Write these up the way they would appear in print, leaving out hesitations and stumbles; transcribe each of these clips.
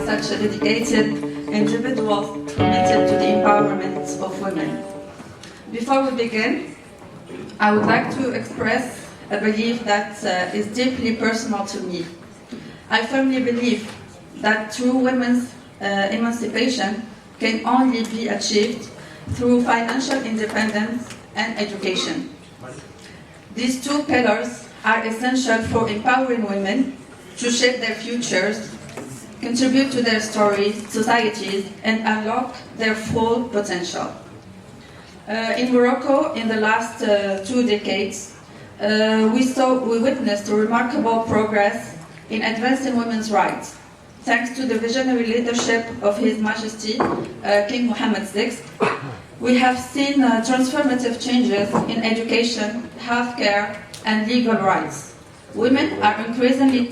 such dedicated individuals committed to the empowerment of women. Before we begin, I would like to express a belief that is deeply personal to me. I firmly believe that true women's emancipation can only be achieved through financial independence and education. These two pillars are essential for empowering women to shape their futures, contribute to their stories, societies, and unlock their full potential. In Morocco, in the last 2 decades, we witnessed a remarkable progress in advancing women's rights, thanks to the visionary leadership of His Majesty King Mohammed VI. We have seen transformative changes in education, healthcare, and legal rights. Women are increasingly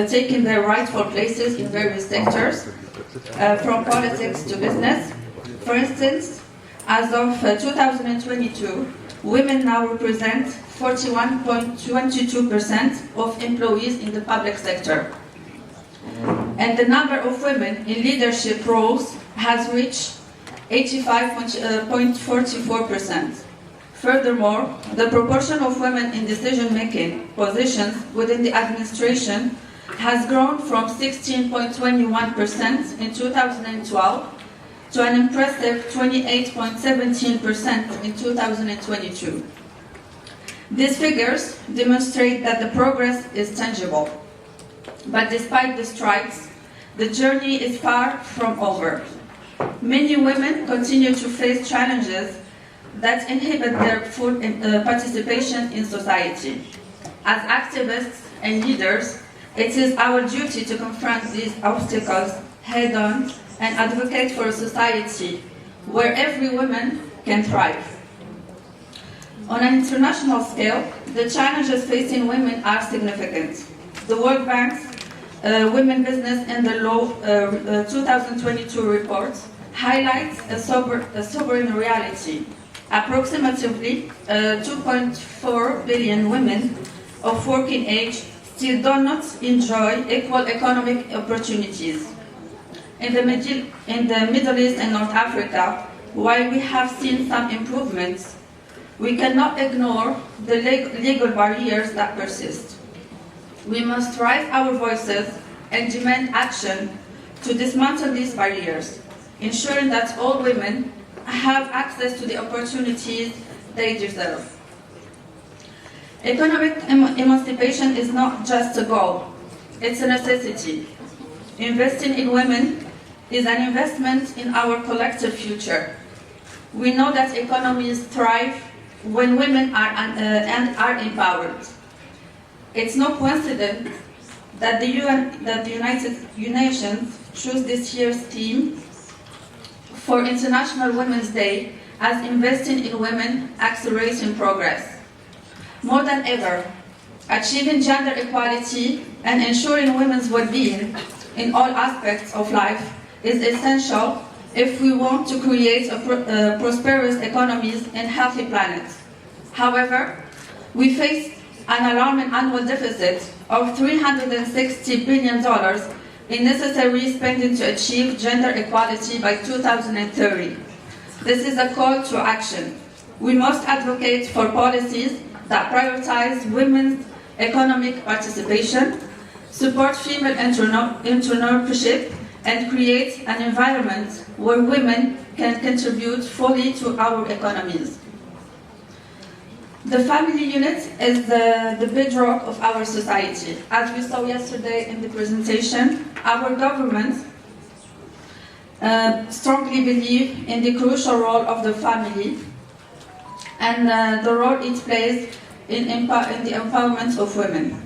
taking their rightful places in various sectors, from politics to business. For instance, as of 2022, women now represent 41.22% of employees in the public sector. And the number of women in leadership roles has reached 85.44%. Furthermore, the proportion of women in decision-making positions within the administration has grown from 16.21% in 2012 to an impressive 28.17% in 2022. These figures demonstrate that the progress is tangible. But despite the strides, the journey is far from over. Many women continue to face challenges that inhibit their full participation in society. As activists and leaders, it is our duty to confront these obstacles head-on and advocate for a society where every woman can thrive. On an international scale, the challenges facing women are significant. The World Bank's Women, Business and the Law 2022 report highlights a sobering reality. Approximately 2.4 billion women of working age still do not enjoy equal economic opportunities. In the Middle East and North Africa, while we have seen some improvements, we cannot ignore the legal barriers that persist. We must raise our voices and demand action to dismantle these barriers, ensuring that all women have access to the opportunities they deserve. Economic emancipation is not just a goal, it's a necessity. Investing in women is an investment in our collective future. We know that economies thrive when women are empowered. It's no coincidence that the United Nations chose this year's theme for International Women's Day as investing in women, accelerating progress. More than ever, achieving gender equality and ensuring women's well-being in all aspects of life is essential if we want to create prosperous economies and healthy planets. However, we face an alarming annual deficit of $360 billion in necessary spending to achieve gender equality by 2030. This is a call to action. We must advocate for policies that prioritize women's economic participation, support female entrepreneurship, and create an environment where women can contribute fully to our economies. The family unit is the bedrock of our society. As we saw yesterday in the presentation, our government strongly believe in the crucial role of the family and the role it plays in the empowerment of women.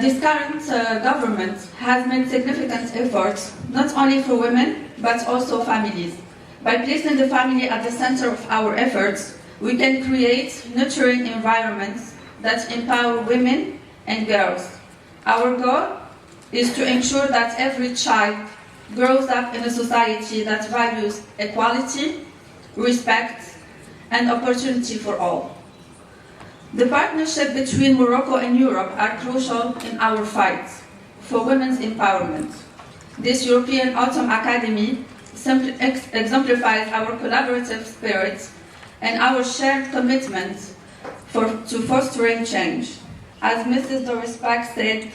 This current government has made significant efforts, not only for women, but also families. By placing the family at the center of our efforts, we can create nurturing environments that empower women and girls. Our goal is to ensure that every child grows up in a society that values equality, respect, and opportunity for all. The partnership between Morocco and Europe are crucial in our fight for women's empowerment. This European Autumn Academy exemplifies our collaborative spirit and our shared commitment to fostering change. As Mrs. Doris Pack said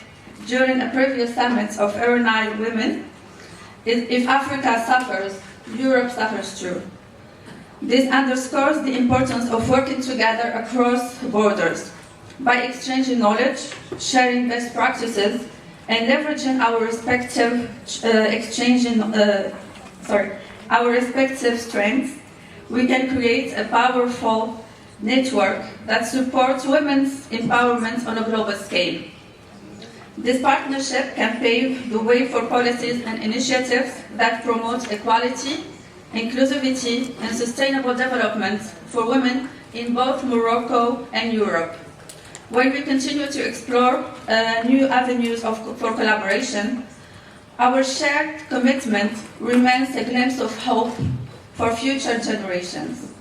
during a previous summit of Aeronile Women, if Africa suffers, Europe suffers too. This underscores the importance of working together across borders by exchanging knowledge, sharing best practices, and leveraging our respective strengths. We can create a powerful network that supports women's empowerment on a global scale. This partnership can pave the way for policies and initiatives that promote equality, inclusivity, and sustainable development for women in both Morocco and Europe. While we continue to explore new avenues for collaboration, our shared commitment remains a glimpse of hope for future generations.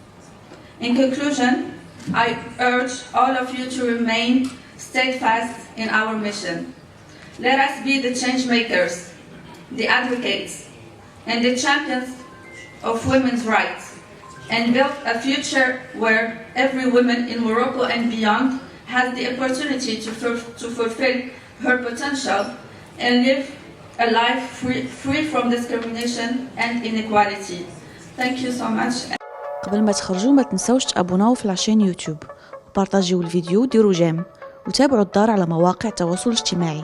In conclusion, I urge all of you to remain steadfast in our mission. Let us be the change makers, the advocates, and the champions of women's rights, and build a future where every woman in Morocco and beyond has the opportunity to fulfill her potential and live a life free from discrimination and inequality. Thank you so much. قبل ما تخرجوا ما تنسوش تابوناو في العشان يوتيوب وبارطاجيو الفيديو وديروا جيم وتابعوا الدار على مواقع التواصل الاجتماعي.